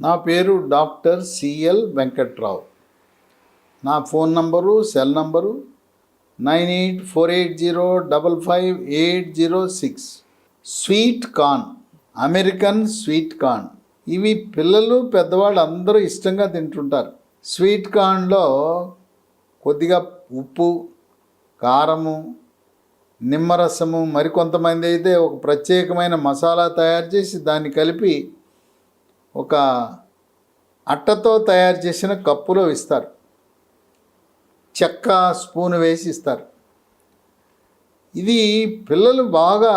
నా పేరు doctor C L Venkatrao. నా phone number, cell number 9848055806. Sweet corn, American sweet corn, ఇవి పిల్లలు పెద్దవాళ్ళు అందరూ ఇష్టంగా తింటుంటారు. స్వీట్ కార్న్లో కొద్దిగా ఉప్పు, కారము, నిమ్మరసము, మరికొంతమంది అయితే ఒక ప్రత్యేకమైన మసాలా తయారు చేసి దాన్ని కలిపి ఒక అట్టతో తయారు చేసిన కప్పులో ఇస్తారు. చెక్క స్పూన్ వేసి ఇస్తారు. ఇది పిల్లలు బాగా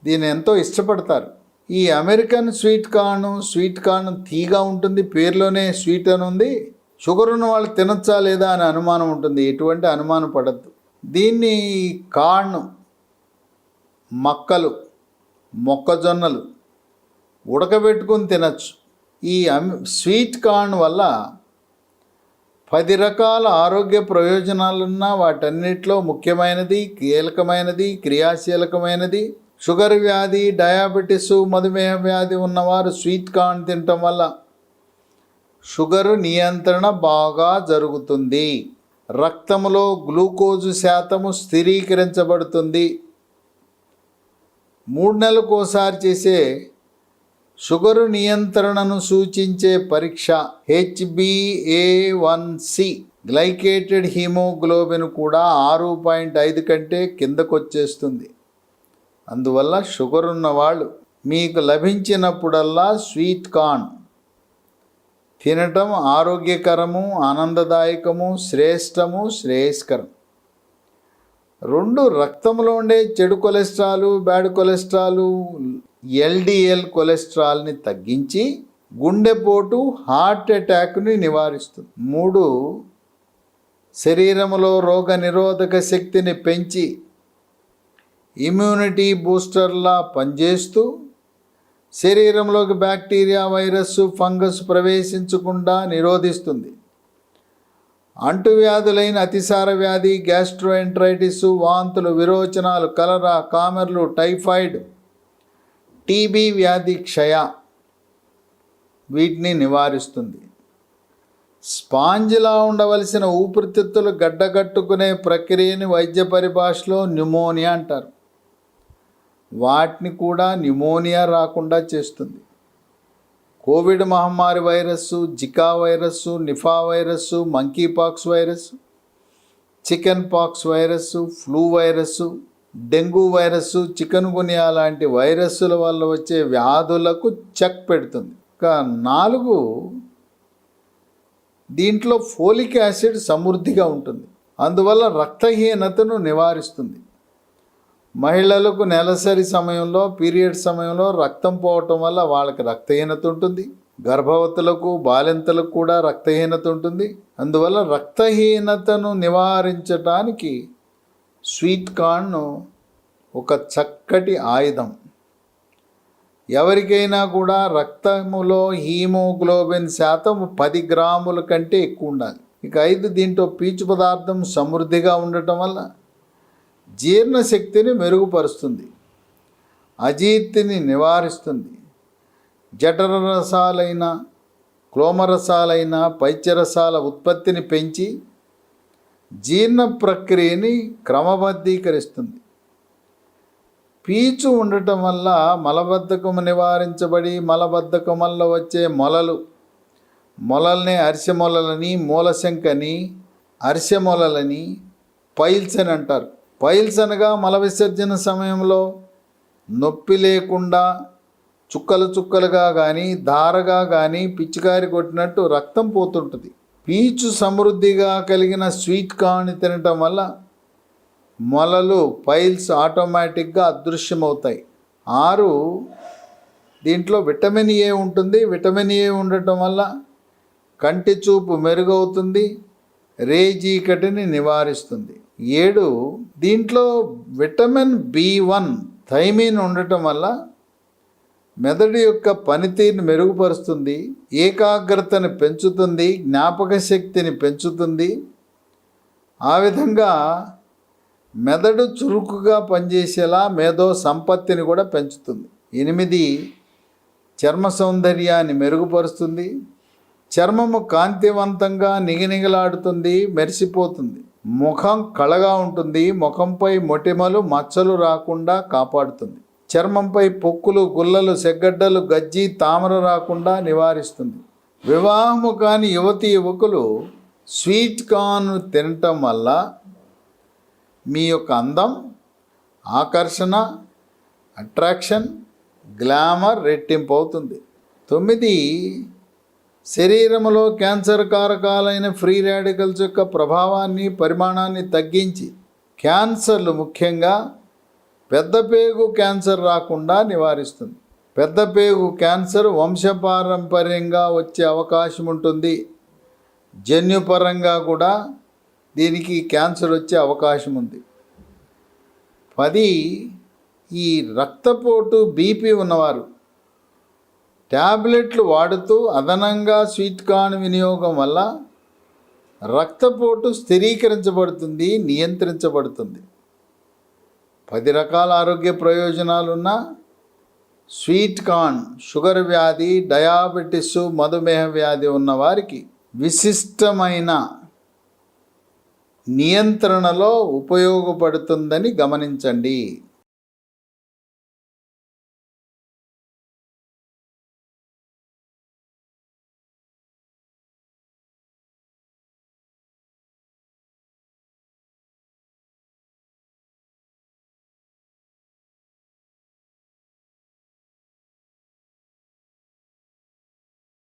దీన్ని ఎంతో ఇష్టపడతారు. ఈ అమెరికన్ స్వీట్ కార్న్ తీగా ఉంటుంది, పేరులోనే స్వీట్ అని ఉంది. షుగర్ ఉన్న వాళ్ళు తినచ్చా లేదా అని అనుమానం ఉంటుంది. ఎటువంటి అనుమానం పడద్దు. దీన్ని కార్న్, మక్కలు, మొక్కజొన్నలు ఉడకబెట్టుకుని తినచ్చు. ఈ స్వీట్ కార్న్ వల్ల 10 రకాల ఆరోగ్య ప్రయోజనాలున్నా వాటన్నిటిలో ముఖ్యమైనది, కీలకమైనది, క్రియాశీలకమైనది షుగర్ వ్యాధి, డయాబెటీసు, మధుమేహ వ్యాధి ఉన్నవారు స్వీట్ కార్న్ తినటం వల్ల షుగరు నియంత్రణ బాగా జరుగుతుంది. రక్తంలో గ్లూకోజు శాతము స్థిరీకరించబడుతుంది. 3 నెలలకోసారి చేసే షుగరు నియంత్రణను సూచించే పరీక్ష HbA1c, గ్లైకేటెడ్ హీమోగ్లోబిన్ కూడా 6.5 కంటే కిందకొచ్చేస్తుంది. అందువల్ల షుగర్ ఉన్నవాళ్ళు మీకు లభించినప్పుడల్లా స్వీట్ కార్న్ తినటం ఆరోగ్యకరము, ఆనందదాయకము, శ్రేష్టము, శ్రేయస్కరం. 2 రక్తంలో ఉండే చెడు కొలెస్ట్రాలు, బ్యాడ్ కొలెస్ట్రాలు, LDL కొలెస్ట్రాల్ని తగ్గించి గుండెపోటు, హార్ట్ అటాక్ని నివారిస్తుంది. 3 శరీరంలో రోగ నిరోధక శక్తిని పెంచి ఇమ్యూనిటీ బూస్టర్లా పనిచేస్తూ శరీరంలోకి బ్యాక్టీరియా, వైరస్, ఫంగస్ ప్రవేశించకుండా నిరోధిస్తుంది. అంటువ్యాధులైన అతిసార వ్యాధి, గ్యాస్ట్రోఎంట్రైటిస్, వాంతులు, విరోచనాలు, కలరా, కామెర్లు, టైఫాయిడ్, టీబీ వ్యాధి, క్షయ వీటిని నివారిస్తుంది. స్పాంజిలా ఉండవలసిన ఊపిరితిత్తులు గడ్డగట్టుకునే ప్రక్రియని వైద్య పరిభాషలో న్యూమోనియా అంటారు. వాటిని కూడా న్యూమోనియా రాకుండా చేస్తుంది. కోవిడ్ మహమ్మారి virus, Zika virus, Nipah virus, monkeypox virus, chicken pox virus, flu virus, dengue virus, chikungunya లాంటి వైరస్సుల వల్ల వచ్చే వ్యాధులకు చెక్ పెడుతుంది. ఇంకా 4 దీంట్లో ఫోలిక్ యాసిడ్ సమృద్ధిగా ఉంటుంది. అందువల్ల రక్తహీనతను నివారిస్తుంది. మహిళలకు నెలసరి సమయంలో, పీరియడ్ సమయంలో రక్తం పోవటం వల్ల వాళ్ళకి రక్తహీనత ఉంటుంది. గర్భవతులకు, బాలింతలకు కూడా రక్తహీనత ఉంటుంది. అందువల్ల రక్తహీనతను నివారించడానికి స్వీట్ కార్న్ ఒక చక్కటి ఆయుధం. ఎవరికైనా కూడా రక్తములో హీమోగ్లోబిన్ శాతం 10 గ్రాముల కంటే ఎక్కువ ఉండాలి. ఇక 5 దీంట్లో పీచు పదార్థం సమృద్ధిగా ఉండటం వల్ల జీర్ణశక్తిని మెరుగుపరుస్తుంది, అజీర్తిని నివారిస్తుంది. జఠరరసాలైన, క్లోమరసాలైన, పైత్యరసాల ఉత్పత్తిని పెంచి జీర్ణ ప్రక్రియని క్రమబద్ధీకరిస్తుంది. పీచు ఉండటం వల్ల మలబద్ధకం నివారించబడి మలబద్ధకం వల్ల వచ్చే మొలల్ని అరిసెమొలలని, మూలశంకని, అరిసెమొలలని, పైల్స్ అని అంటారు. పైల్స్ అనగా మల విసర్జన సమయంలో నొప్పి లేకుండా చుక్కలు చుక్కలుగా కానీ, ధారగా కానీ పిచ్చికారి కొట్టినట్టు రక్తం పోతుంటుంది. పీచు సమృద్ధిగా కలిగిన స్వీట్ కార్న్ తినటం వల్ల మొలలు, పైల్స్ ఆటోమేటిక్గా అదృశ్యమవుతాయి. 6 దీంట్లో విటమిన్ ఏ ఉంటుంది. విటమిన్ ఏ ఉండటం వల్ల కంటి చూపు మెరుగవుతుంది, రేజీకటిని నివారిస్తుంది. 7 దీంట్లో విటమిన్ B1 థైమిన్ ఉండటం వల్ల మెదడు యొక్క పనితీరుని మెరుగుపరుస్తుంది, ఏకాగ్రతను పెంచుతుంది, జ్ఞాపక శక్తిని పెంచుతుంది. ఆ విధంగా మెదడు చురుకుగా పనిచేసేలా మేధో సంపత్తిని కూడా పెంచుతుంది. 8 చర్మ సౌందర్యాన్ని మెరుగుపరుస్తుంది, చర్మము కాంతివంతంగా నిగనిగలాడుతుంది, మెరిసిపోతుంది, ముఖం కళగా ఉంటుంది, ముఖంపై మొటిమలు మచ్చలు రాకుండా కాపాడుతుంది, చర్మంపై పొక్కులు గుల్లలు సెగ్గడ్డలు గజ్జి తామర రాకుండా నివారిస్తుంది. వివాహము కాని యువతి యువకులు స్వీట్ కార్న్ తినటం వల్ల మీ యొక్క అందం, ఆకర్షణ, అట్రాక్షన్, గ్లామర్ రెట్టింపు అవుతుంది. 9, శరీరంలో క్యాన్సర్ కారకాలైన ఫ్రీ రాడికల్స్ యొక్క ప్రభావాన్ని పరిమాణాన్ని తగ్గించి క్యాన్సర్లు ముఖ్యంగా పెద్దపేగు క్యాన్సర్ రాకుండా నివారిస్తుంది. పెద్దపేగు క్యాన్సర్ వంశపారంపర్యంగా వచ్చే అవకాశం ఉంటుంది. జన్యుపరంగా కూడా దీనికి క్యాన్సర్ వచ్చే అవకాశం ఉంది. 10, ఈ రక్తపోటు బీపీ ఉన్నవారు ట్యాబ్లెట్లు వాడుతూ అదనంగా స్వీట్ కార్న్ వినియోగం వల్ల రక్తపోటు స్థిరీకరించబడుతుంది, నియంత్రించబడుతుంది. 10 రకాల ఆరోగ్య ప్రయోజనాలున్న స్వీట్ కార్న్ షుగర్ వ్యాధి, డయాబెటిస్, మధుమేహ వ్యాధి ఉన్నవారికి విశిష్టమైన నియంత్రణలో ఉపయోగపడుతుందని గమనించండి.